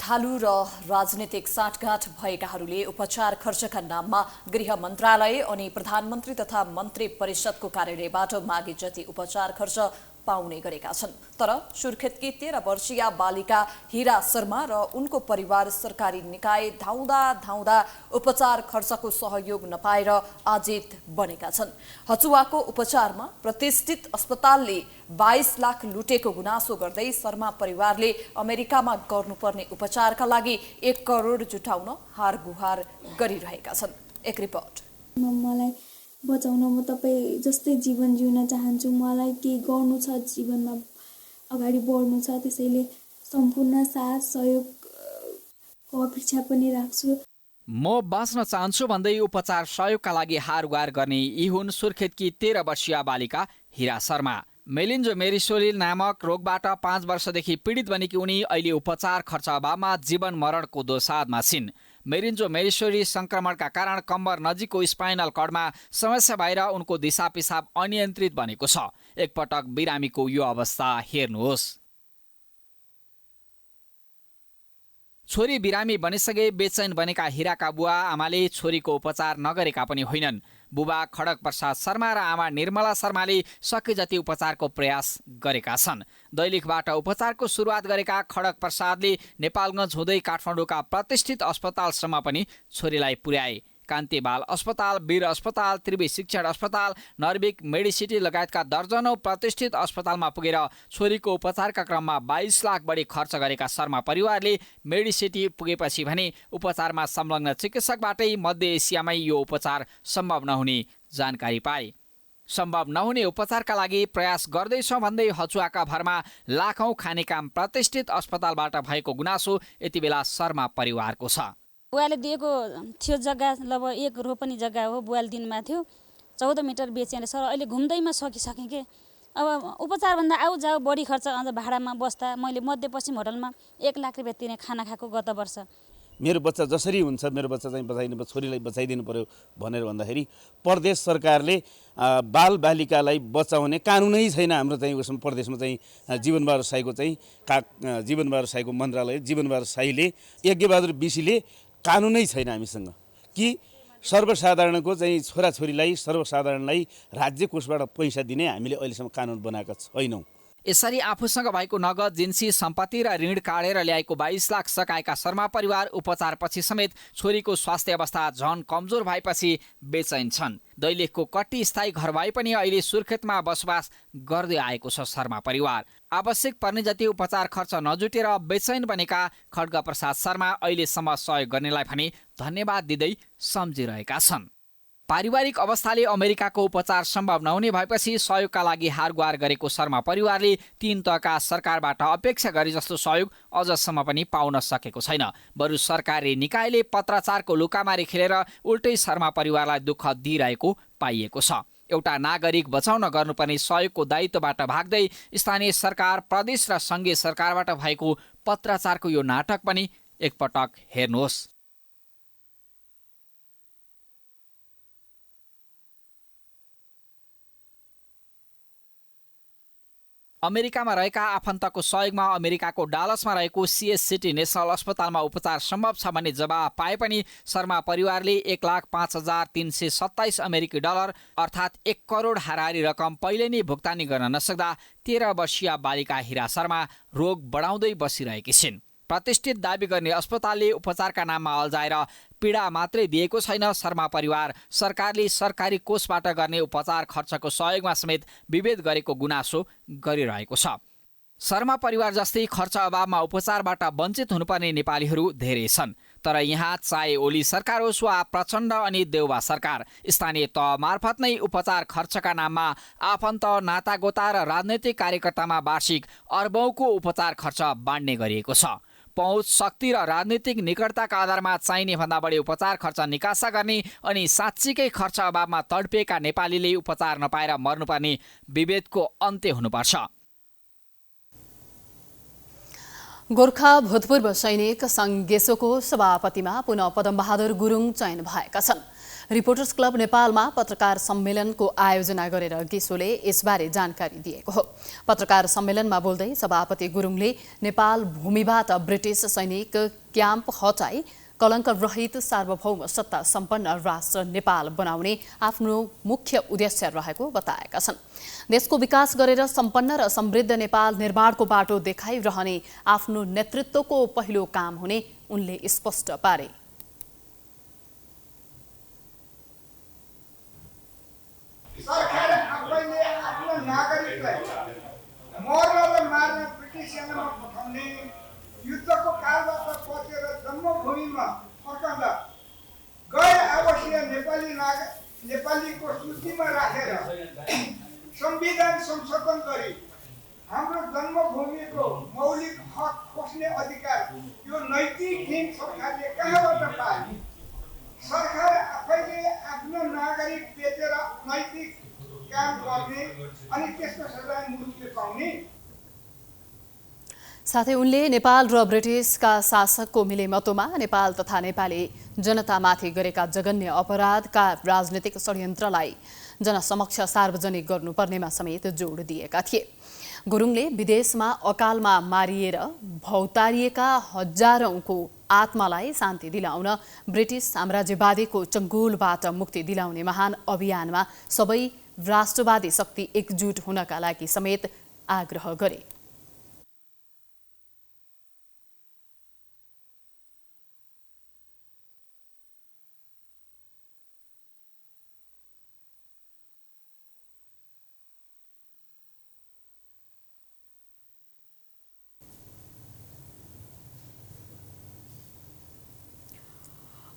ढालु र राजनीतिक साँठगाँठ भएकाहरूले उपचार खर्चका नाममा गृह मन्त्रालय अनि प्रधानमन्त्री तथा मन्त्री परिषदको कार्यालयबाट मागे जति उपचार खर्च पाउने गरेका छन्। तर सुर्खेतकी 13 वर्षीय बालिका हिरा शर्मा र उनको परिवार सरकारी निकाय धाउँदा उपचार खर्चको सहयोग नपाएर आजित बनेका छन्। हचुवाको उपचारमा प्रतिष्ठित अस्पतालले 22 लाख लुटेको गुनासो गर्दै शर्मा परिवारले अमेरिकामा गर्नुपर्ने उपचारका लागि 1 करोड जुटाउन हारगुहार गरिरहेका छन्। एक रिपोर्ट। मलाई बचाउन म तपाईँ जस्तै जीवन जिउन चाहन्छु। मलाई केही गर्नु छ, जीवनमा अगाडि बढ्नु छ। त्यसैले सम्पूर्ण साथ सहयोगको अपेक्षा पनि राख्छु। म बाँच्न चाहन्छु भन्दै उपचार सहयोगका लागि हारगुहार गर्ने यी हुन् सुर्खेतकी 13 वर्षीय बालिका हिरा शर्मा। मेलिन्जो मेरिसोलिल नामक रोगबाट 5 वर्षदेखि पीडित बनेकी उनी अहिले उपचार खर्च अभावमा जीवन मरणको दोसाधमा छिन्। मेरिन्जो मेरिसोली संक्रमणका कारण कम्बर नजिकको स्पाइनल कर्डमा समस्या भएर उनको दिशा पिसाब अनियन्त्रित बनेको छ। एकपटक बिरामीको यो अवस्था हेर्नुहोस्। छोरी बिरामी बनिसके बेचैन बनेका हिराका बुवा आमाले छोरीको उपचार नगरेका पनि होइनन्। बुबा खड्ग प्रसाद शर्मा र आमा निर्मला शर्माले सके जति उपचारको प्रयास गरेका छन्। दैलेखबाट उपचारको सुरुवात गरेका खड्ग प्रसादले नेपालगञ्ज हुँदै काठमाडौँका प्रतिष्ठित अस्पतालसम्म पनि छोरीलाई पुर्याए। कान्ति बाल अस्पताल, वीर अस्पताल, त्रिवी शिक्षण अस्पताल, नर्विक, मेडिसिटी लगायतका दर्जनौं प्रतिष्ठित अस्पतालमा पुगेर छोरीको उपचारका क्रममा 22 लाख बढी खर्च गरेका शर्मा परिवारले मेडिसिटी पुगेपछि भने उपचारमा संलग्न चिकित्सकबाटै मध्य एसियामै यो उपचार सम्भव नहुने जानकारी पाए। सम्भव नहुने उपचारका लागि प्रयास गर्दैछौँ भन्दै हचुवाका भरमा लाखौं खाने काम प्रतिष्ठित अस्पतालबाट भएको गुनासो यति बेला शर्मा परिवारको छ। बुवाले दिएको थियो जग्गा, लगभग 1 रोपनी जग्गा हो, बुवाले दिनमा थियो 14 मिटर बेचेर सर अहिले घुम्दैमा सकिसकेँ के। अब उपचारभन्दा आउ जाऊ बढी खर्च, अझ भाडामा बस्दा मैले मध्यपश्चिम होटलमा 1 लाख रुपियाँ तिरेँ खाना खाएको गत वर्ष। मेरो बच्चा जसरी हुन्छ मेरो बच्चा चाहिँ बचाइदिनु, छोरीलाई बचाइदिनु पर्यो भनेर भन्दाखेरि प्रदेश सरकारले बालबालिकालाई बचाउने कानुनै छैन। हाम्रो चाहिँ उसमा प्रदेशमा चाहिँ जीवनबहादुर साईको चाहिँ जीवनबहादुर साईको मन्त्रालय जीवनबहादुर साईले यज्ञबहादुर बिसीले कानुनै छैन हामीसँग कि सर्वसाधारणको चाहिँ छोराछोरीलाई सर्वसाधारणलाई राज्य कोषबाट पैसा दिने हामीले अहिलेसम्म कानुन बनाएका छैनौँ। यसरी आफूसँग भएको नगद जिन्सी सम्पत्ति र ऋण काटेर ल्याएको 22 लाख सकाएका शर्मा परिवार उपचारपछि समेत छोरीको स्वास्थ्य अवस्था झन कमजोर भएपछि बेचैन छन्। दैलेखको कट्टी स्थायी घर भए पनि अहिले सुर्खेतमा बसोबास गर्दै आएको छ शर्मा परिवार। आवश्यक पर्ने जति उपचार खर्च नजुटेर बेचैन बनेका खड्ग प्रसाद शर्मा अहिलेसम्म सहयोग गर्नेलाई पनि धन्यवाद दिँदै सम्झिरहेका छन्। पारिवारिक अवस्थाले अमेरिकाको उपचार सम्भव नहुने भएपछि सहयोगका लागि हारगुहार गरेको शर्मा परिवारले 3 तहका सरकारबाट अपेक्षा गरे जस्तो सहयोग अझसम्म पनि पाउन सकेको छैन। बरु सरकारी निकायले पत्राचारको लुकामारी खेलेर उल्टै शर्मा परिवारलाई दुःख दिइरहेको पाइएको छ। एउटा नागरिक बचाउन गर्नुपर्ने सहयोगको दायित्वबाट भाग्दै स्थानीय सरकार, प्रदेश र सङ्घीय सरकारबाट भएको पत्राचारको यो नाटक पनि एकपटक हेर्नुहोस्। अमेरिकामा रहेका आफन्तको सहयोगमा अमेरिकाको डालसमा रहेको CSCT नेसनल अस्पतालमा उपचार सम्भव छ भन्ने जवाब पाए पनि शर्मा परिवारले 1,05,327 अमेरिकी डलर अर्थात् 1 करोड हाराहारी रकम पहिले नै भुक्तानी गर्न नसक्दा 13 वर्षीय बालिका हिरा शर्मा रोग बढाउँदै बसिरहेकी छिन्। प्रतिष्ठित दाबी गर्ने अस्पतालले उपचारका नाममा अल्झाएर पीडा मात्रै दिएको छैन। शर्मा परिवार सरकारले सरकारी कोषबाट गर्ने उपचार खर्चको सहयोगमा समेत विभेद गरेको गुनासो गरिरहेको छ। शर्मा परिवार जस्तै खर्च अभावमा उपचारबाट वञ्चित हुनुपर्ने नेपालीहरू धेरै छन्। तर यहाँ चाहे ओली सरकार होस् वा प्रचण्ड अनि देउबा सरकार, स्थानीय तह मार्फत नै उपचार खर्चका नाममा आफन्त, नातागोता र राजनैतिक कार्यकर्तामा वार्षिक अर्बौंको उपचार खर्च बाँड्ने गरिएको छ। पहुँच, शक्ति र राजनीतिक निकटताका आधारमा चाहिने भन्दा बढी उपचार खर्च निकासा गर्ने अनि साँच्चीकै खर्च अभावमा तडपिएका नेपालीले उपचार नपाएर मर्नुपर्ने विभेदको अन्त्य हुनुपर्छ। गोर्खा भूतपूर्व सैनिक सङ्घ गेसोको सभापतिमा पुनः पदमबहादुर गुरुङ चयन भएका छन्। रिपोर्टर्स क्लब नेपालमा पत्रकार सम्मेलनको आयोजना गरेर गेसोले यसबारे जानकारी दिएको हो। पत्रकार सम्मेलनमा बोल्दै सभापति गुरुङले नेपाल भूमिबाट ब्रिटिस सैनिक क्याम्प हटाई कलङ्क रहित सार्वभौम सत्ता सम्पन्न राष्ट्र नेपाल बनाउने आफ्नो मुख्य उद्देश्य रहेको बताएका छन्। देशको विकास गरेर सम्पन्न र समृद्ध नेपाल निर्माणको बाटो देखाइरहने आफ्नो नेतृत्वको पहिलो काम हुने उनले स्पष्ट पारे। सरकार आफैले आफ्नो नागरिकलाई मर्न र मार्न ब्रिटिस सेनामा पठाउने, युद्धको कालबाट पसेर जन्मभूमिमा फर्कँदा गैर आवासीय नेपालीको सूचीमा राखेर संविधान संशोधन गरी हाम्रो जन्मभूमिको मौलिक हक खोज्ने अधिकार यो नैतिकहीन सरकारले कहाँबाट पाए? सरकार आफैले आफ्नो नागरिक बेचेर नैतिक काम गर्ने अनि त्यसको सजाय मुक्ति पाउने। साथै उनले नेपाल र ब्रिटिसका शासकको मिलेमतोमा नेपाल तथा नेपाली जनतामाथि गरेका जघन्य अपराधका राजनीतिक षड्यन्त्रलाई जनसमक्ष सार्वजनिक गर्नुपर्नेमा समेत जोड दिएका थिए। गुरुङले विदेशमा अकालमा मारिएर भौतारिएका हजारौंको आत्मालाई शान्ति दिलाउन ब्रिटिस साम्राज्यवादीको चङ्गुलबाट मुक्ति दिलाउने महान अभियानमा सबै राष्ट्रवादी शक्ति एकजुट हुनका लागि समेत आग्रह गरे।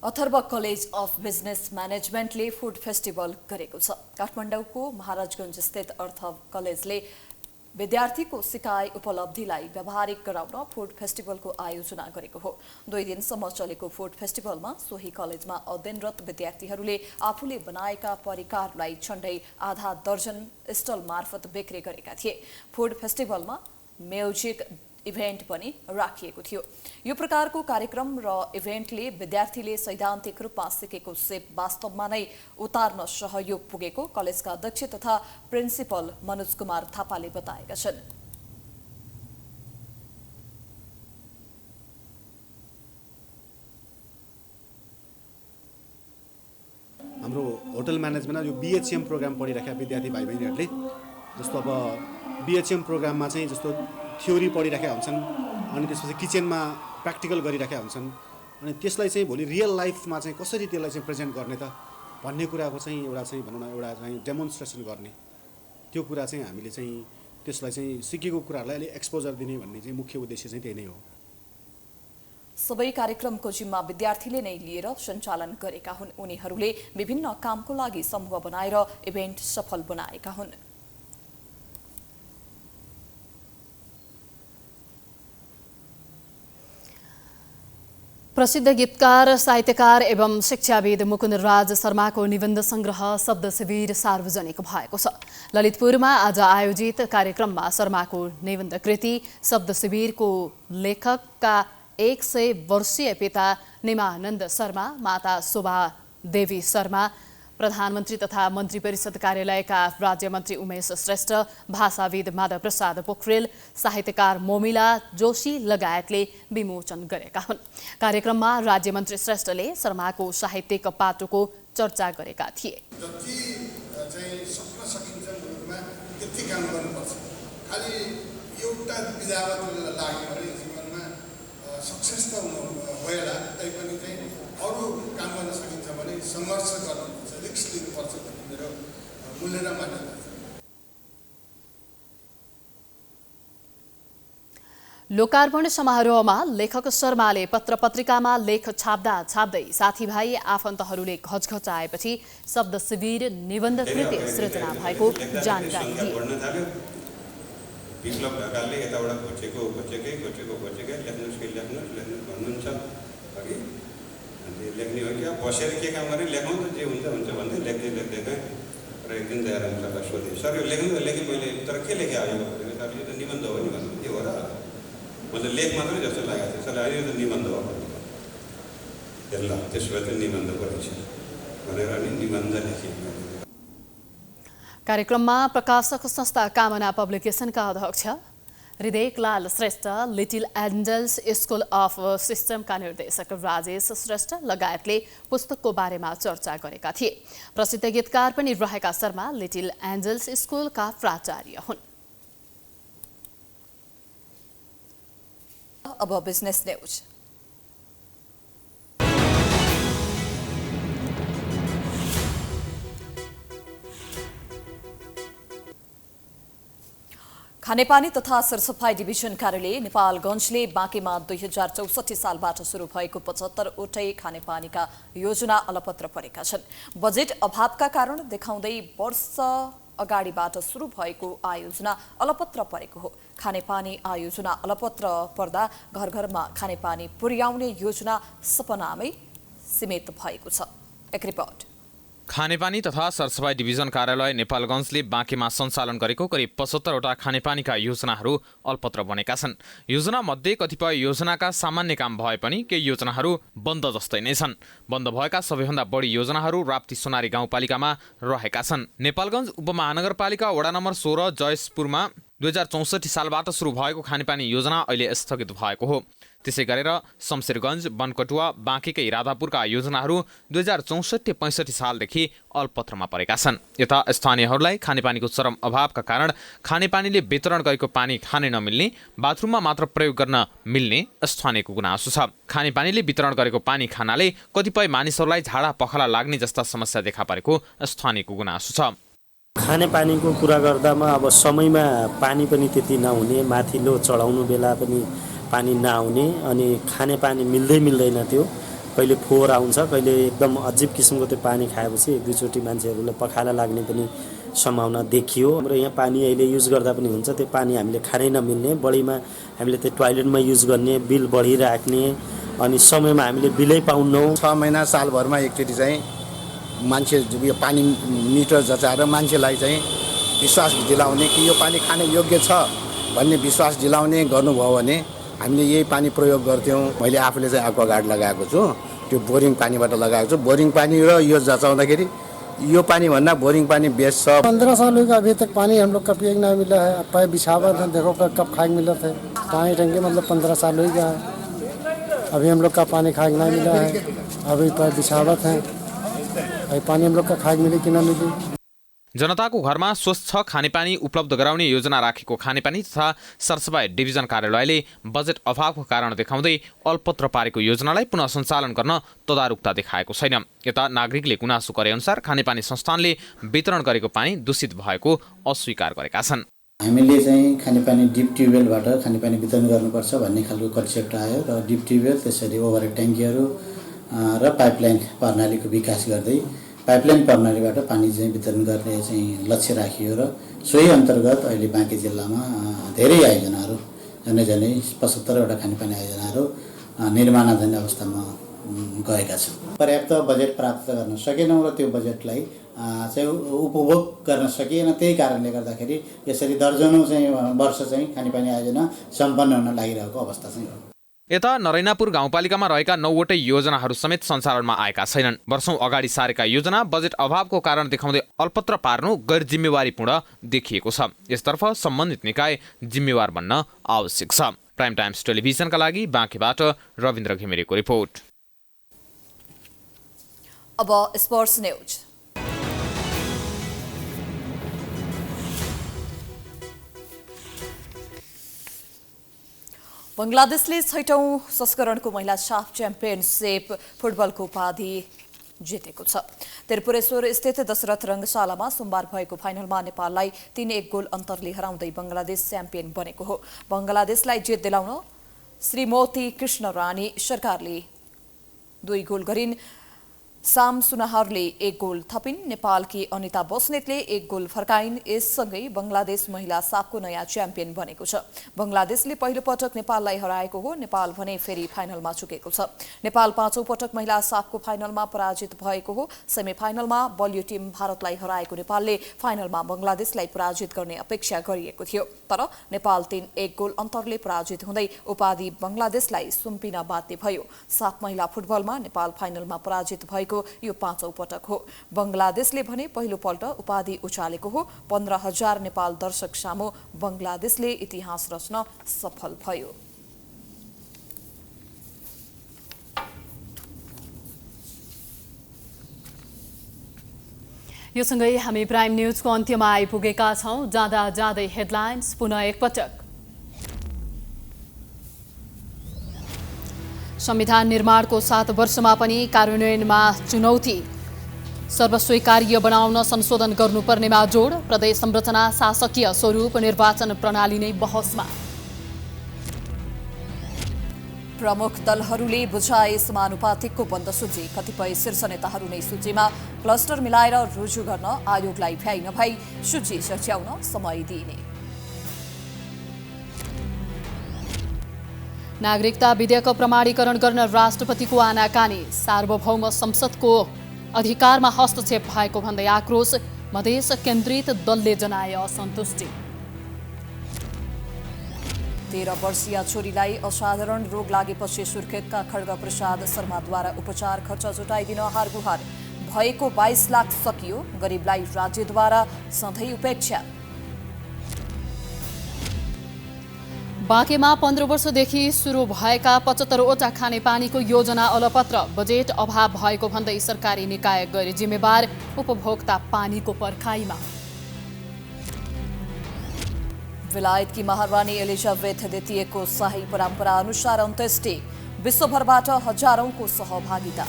अथर्व कलेज अफ बिजनेस म्यानेजमेन्टले फुड फेस्टिभल गरेको छ। काठमाडौँको महाराजगञ्ज स्थित अथर्व कलेजले विद्यार्थीको सिकाइ उपलब्धिलाई व्यावहारिक गराउन फुड फेस्टिभलको आयोजना गरेको हो। 2 दिनसम्म चलेको फुड फेस्टिभलमा सोही कलेजमा अध्ययनरत विद्यार्थीहरूले आफूले बनाएका परिकारलाई झण्डै आधा दर्जन स्टल मार्फत बिक्री गरेका थिए। फुड फेस्टिभलमा म्युजिक इभेन्ट पनि राखिएको थियो। यो प्रकारको कार्यक्रम र इभेन्टले विद्यार्थीले सैद्धान्तिक रूपमा सिकेको सिप वास्तवमा नै उतार्न सहयोग पुगेको कलेजका अध्यक्ष तथा प्रिन्सिपल मनोज कुमार थापाले बताएका छन्। हाम्रो होटल म्यानेजमेन्टमा यो बीएचएम प्रोग्राम पढिराखेका विद्यार्थी भाइ बहिनीहरूले जस्तो अब बीएचएम प्रोग्राममा चाहिँ जस्तो थ्योरी पढिराखेका हुन्छन् अनि त्यसपछि किचनमा प्र्याक्टिकल गरिराखेका हुन्छन् अनि त्यसलाई चाहिँ भोलि रियल लाइफमा चाहिँ कसरी त्यसलाई चाहिँ प्रेजेन्ट गर्ने त भन्ने कुराको चाहिँ एउटा चाहिँ भनौँ न एउटा चाहिँ डेमोन्स्ट्रेसन गर्ने त्यो कुरा चाहिँ हामीले चाहिँ त्यसलाई चाहिँ सिकेको कुराहरूलाई अलिक एक्सपोजर दिने भन्ने चाहिँ मुख्य उद्देश्य चाहिँ त्यही नै हो। सबै कार्यक्रमको जिम्मा विद्यार्थीले नै लिएर सञ्चालन गरेका हुन्। उनीहरूले विभिन्न कामको लागि समूह बनाएर इभेन्ट सफल बनाएका हुन्। प्रसिद्ध गीतकार साहित्यकार एवं शिक्षाविद मुकुन्द राज शर्माको निबन्ध संग्रह शब्द शिविर सार्वजनिक भएको छ। ललितपुरमा आज आयोजित कार्यक्रममा शर्माको निबन्ध कृति शब्द शिविरको लेखकका 100 वर्षीय पिता निमानन्द शर्मा, माता शोभा देवी शर्मा, प्रधानमन्त्री तथा मन्त्री परिषद कार्यालयका राज्यमन्त्री उमेश श्रेष्ठ, भाषाविद माधव प्रसाद पोखरेल, साहित्यकार मोमिला जोशी लगायतले विमोचन गरेका हुन्। कार्यक्रममा राज्यमन्त्री श्रेष्ठले शर्माको साहित्यिक पाटोको चर्चा गरेका थिए। जति चाहिँ सक्न सकिन्छ मुलुकमा त्यति काम गर्नुपर्छ। खालि एउटा विधावत लाग्यो भने जीवनमा सक्सेस त भएला, तैपनि चाहिँ अरू काम गर्न सकिन्छ भने सङ्घर्ष गर्नुपर्छ, रिस्क लिनुपर्छ भन्ने मेरो मूल्य र मान्यता छ। लोकार्पण समारोहमा लेखक शर्माले पत्र पत्रिकामा लेख छाप्दा छाप्दै साथीभाइ आफन्तहरूले घचघचाएपछि शब्द शिविर निबन्ध कृति सृजना भएको जानकारी दिए। विप्लव ढकालले यताबाट खोजेकै लेख्नुहोस् भन्नुहुन्छ अघि अनि लेख्ने हो क्या बसेर के काम गर्ने लेखौँ त जे हुन्छ भन्दै लेख्दै र एक दिन दयाराम सरलाई सोधेँ, सर यो लेख्नु लेखेँ मैले, तर के लेखेँ आयो भने सर यो त निबन्ध हो नि भन्नु, के हो र म त लेख मात्रै जस्तो लागेको थियो। सर यो त निबन्ध हो ल त्यसो भए त निबन्ध गरिन्छ भनेर नि निबन्ध लेखेँ। कार्यक्रममा प्रकाशक संस्था कामना पब्लिकेसनका अध्यक्ष Hridaylal Shrestha, little angels school of सिस्टमका निर्देशक राजेश श्रेष्ठ लगायतले पुस्तकको बारेमा चर्चा गरेका थिए। प्रसिद्ध गीतकार पनि रहेका शर्मा लिटिल एन्जल्स स्कुलका प्राचार्य हुन्। अब बिजनेस न्यूज। खानेपानी तथा सरसफाई डिभिजन कार्यालय नेपालगञ्जले बाँकेमा 2064 सालबाट सुरु भएको 75वटै खानेपानीका योजना अलपत्र परेका छन्। बजेट अभावका कारण देखाउँदै वर्ष अगाडिबाट सुरु भएको आयोजना अलपत्र परेको हो। खानेपानी आयोजना अलपत्र पर्दा घर घरमा खानेपानी पुर्याउने योजना सपनामै सीमित भएको छ। एक रिपोर्ट। खानेपानी तथा सरसफाई डिभिजन कार्यालय नेपालगञ्जले बाँकेमा सञ्चालन गरेको करिब 75वटा खानेपानीका योजनाहरू अल्पत्र बनेका छन्। योजना मध्ये कतिपय योजनाका सामान्य काम भए पनि केही योजनाहरू बन्द जस्तै नै छन्। बन्द भएका सबैभन्दा बढी योजनाहरू राप्ती सोनारी गाउँपालिकामा रहेका छन्। नेपालगञ्ज उपमहानगरपालिका वडा नम्बर 16 जयसपुरमा 2064 सालबाट सुरु भएको खानेपानी योजना अहिले स्थगित भएको हो। त्यसै गरेर शमशेरगञ्ज, बनकटुवा, बाँकेकै राधापुरका योजनाहरू 2064-65 सालदेखि अल्पत्रमा परेका छन्। यता स्थानीयहरूलाई खानेपानीको चरम अभावका कारण खानेपानीले वितरण गरेको पानी खानै नमिल्ने, बाथरुममा मात्र प्रयोग गर्न मिल्ने स्थानीयको गुनासो छ। खानेपानीले वितरण गरेको पानी खानाले कतिपय मानिसहरूलाई झाडा पखाला लाग्ने जस्ता समस्या देखा परेको स्थानीयको गुनासो छ। खानेपानीको कुरा गर्दामा अब समयमा पानी पनि त्यति नहुने, माथिल्लो चढाउनु बेला पनि पानी नआउने, अनि खानेपानी मिल्दैन त्यो। कहिले फोहोर आउँछ, कहिले एकदम अजीब किसिमको त्यो पानी खाएपछि एक दुईचोटि मान्छेहरूलाई पखाला लाग्ने पनि सम्भावना देखियो। हाम्रो यहाँ पानी अहिले युज गर्दा पनि हुन्छ, त्यो पानी हामीले खानै नमिल्ने, बढीमा हामीले त्यो टोयलेटमा युज गर्ने, बिल बढिराख्ने, अनि समयमा हामीले बिलै पाउन्नौँ। 6 महिना सालभरमा एकचोटि चाहिँ मान्छे यो पानी मिटर जचाएर मान्छेलाई चाहिँ विश्वास दिलाउने कि यो पानी खाने योग्य छ भन्ने विश्वास दिलाउने गर्नुभयो भने हामीले यही पानी प्रयोग गर्थ्यौँ। मैले आफूले चाहिँ एक्वागार्ड लगाएको छु, त्यो बोरिङ पानीबाट लगाएको छु। बोरिङ पानी र यो जचाउँदाखेरि यो पानी भन्दा बोरिङ पानी बेस्ट छ। 15 साल हो गया अभी तक पानी हम लोग का पिए नहीं मिला है। अब बिछावत है, देखो कब खाए मिला थे पानी टंकी, मतलब 15 साल हो गया है, अभी हम लोग का पानी खाए नहीं मिला है। अभी बिछावत है, अभी पानी हम लोग का खाए मिली कि ना मिली। जनताको घरमा स्वच्छ खानेपानी उपलब्ध गराउने योजना राखेको खानेपानी तथा सरसफाई डिभिजन कार्यालयले बजेट अभावको कारण देखाउँदै अल्पत्र पारेको योजनालाई पुनः सञ्चालन गर्न तदारुकता देखाएको छैन। यता नागरिकले गुनासो गरे अनुसार खानेपानी संस्थानले वितरण गरेको पानी दूषित भएको अस्वीकार गरेका छन्। हामीले चाहिँ खानेपानी डिप ट्युबवेलबाट खानेपानी वितरण गर्नुपर्छ भन्ने खालको कन्सेप्ट आयो र डिप ट्युबवेल, त्यसरी ओभरहेड ट्याङ्कीहरू र पाइपलाइन प्रणालीको विकास गर्दै पाइपलाइन प्रणालीबाट पानी चाहिँ वितरण गर्ने चाहिँ लक्ष्य राखियो र सोही अन्तर्गत अहिले बाँकी जिल्लामा धेरै आयोजनाहरू झन्डै 75वटा खानेपानी आयोजनाहरू निर्माणाधीन अवस्थामा गएका छन्। पर्याप्त बजेट प्राप्त गर्न सकेनौँ र त्यो बजेटलाई चाहिँ उपभोग गर्न सकिएन। त्यही कारणले गर्दाखेरि यसरी दर्जनौँ चाहिँ वर्ष चाहिँ खानेपानी आयोजना सम्पन्न हुन लागिरहेको अवस्था चाहिँ हो। यता नरैनापुर गाउँपालिकामा रहेका 9वटै योजनाहरू समेत सञ्चालनमा आएका छैनन्। वर्षौं अगाडि सारेका योजना बजेट अभावको कारण देखाउँदै अल्पत्र पार्नु गैर जिम्मेवारीपूर्ण देखिएको छ। यसतर्फ सम्बन्धित निकाय जिम्मेवार बन्न आवश्यक छ। प्राइम टाइम्स टेलिभिजनका लागि बाँकेबाट रविन्द्र घिमिरेको रिपोर्ट। अब स्पोर्ट्स न्यूज। बंगलादेशले 6औं संस्करणको महिला साफ च्याम्पियनशिप फुटबलको उपाधि जितेको छ। त्रिपुरेश्वर स्थित दशरथ रङ्गशालामा सोमबार भएको फाइनलमा नेपाललाई 3-1 गोल अन्तरले हराउँदै बंगलादेश च्याम्पियन बनेको हो। बंगलादेशलाई जित दिलाउन श्रीमती कृष्ण रानी सरकारले 2 गोल गरिन्। साम सुनाहरले 1 गोल थपिन्। नेपालकी अनिता बस्नेतले 1 गोल फर्काइन्। यससँगै बंगलादेश महिला साफको नयाँ च्याम्पियन बनेको छ। बंगलादेशले पहिलो पटक नेपाललाई हराएको हो। नेपाल भने फेरि फाइनलमा चुकेको छ। नेपाल 5औं पटक महिला साफको फाइनलमा पराजित भएको हो। सेमिफाइनलमा बलियो टिम भारतलाई हराएको नेपालले फाइनलमा बंगलादेशलाई पराजित गर्ने अपेक्षा गरिएको थियो। तर नेपाल 3-1 गोल अन्तरले पराजित हुँदै उपाधि बंगलादेशलाई सुम्पिन बाध्य भयो। साफ महिला फुटबलमा नेपाल फाइनलमा पराजित भएको यो 5औं पटक हो। बंगलादेशले भने पहिलो पल्ट उपाधि उचालेको हो। 15,000 नेपाल दर्शक सामु बंगलादेशले इतिहास रच्न सफल भयो। यो सँगै हामी प्राइम न्यूजको अन्त्यमा आइपुगेका छौं। जाँदा जाँदै हेडलाइन्स पुनः एकपटक। संविधान निर्माणको 7 वर्षमा पनि कार्यान्वयनमा चुनौती। सर्वस्वीकार्य बनाउन संशोधन गर्नुपर्नेमा जोड। प्रदेश संरचना शासकीय स्वरूप निर्वाचन प्रणाली नै बहसमा। प्रमुख दलहरूले बुझाए समानुपातिकको बन्द सूची। कतिपय शीर्ष नेताहरू नै सूचीमा। क्लस्टर मिलाएर रुजु गर्न आयोगलाई भ्याइ नभई सूची सच्याउन समय दिइने। नागरिकता विधेयक प्रमाणीकरण गर्न राष्ट्रपतिको आनाकानी। सार्वभौम संसदको अधिकारमा हस्तक्षेप भएको भन्दै आक्रोश। मधेस केन्द्रित दलले जनाए असन्तुष्टि। 13 वर्षीय छोरीलाई असाधारण रोग लागेपछि सुर्खेतका खड्ग प्रसाद शर्माद्वारा उपचार खर्च जुटाइदिन हारगुहार। भएको 22 लाख सकियो। गरिबलाई राज्यद्वारा सधैँ उपेक्षा। बाँकेमा 15 वर्षदेखि सुरु भएका 75वटा खानेपानीको योजना अलपत्र। बजेट अभाव भएको भन्दै सरकारी निकाय गैर जिम्मेवार। उपभोक्ता पानीको पर्खाइमा। बेलायतकी महारानी एलिजाबेथ द्वितीयको शाही परम्परा अनुसार अन्त्येष्टि। विश्वभरबाट हजारौंको सहभागिता।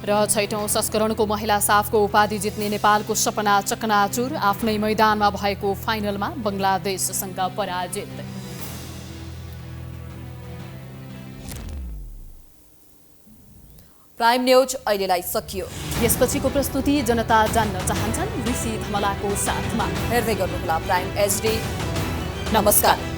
र 6औं संस्करणको महिला साफको उपाधि जित्ने नेपालको सपना चकनाचुर, आफ्नै मैदानमा भएको फाइनलमा बङ्गलादेशसँग पराजित। प्राइम न्यूज अहिलेलाई सकियो। यसपछिको प्रस्तुति जनता जान्न चाहन्छन् ऋषि धमलाको साथमा। हेर्दै गर्नुहोला प्राइम HD। नमस्कार।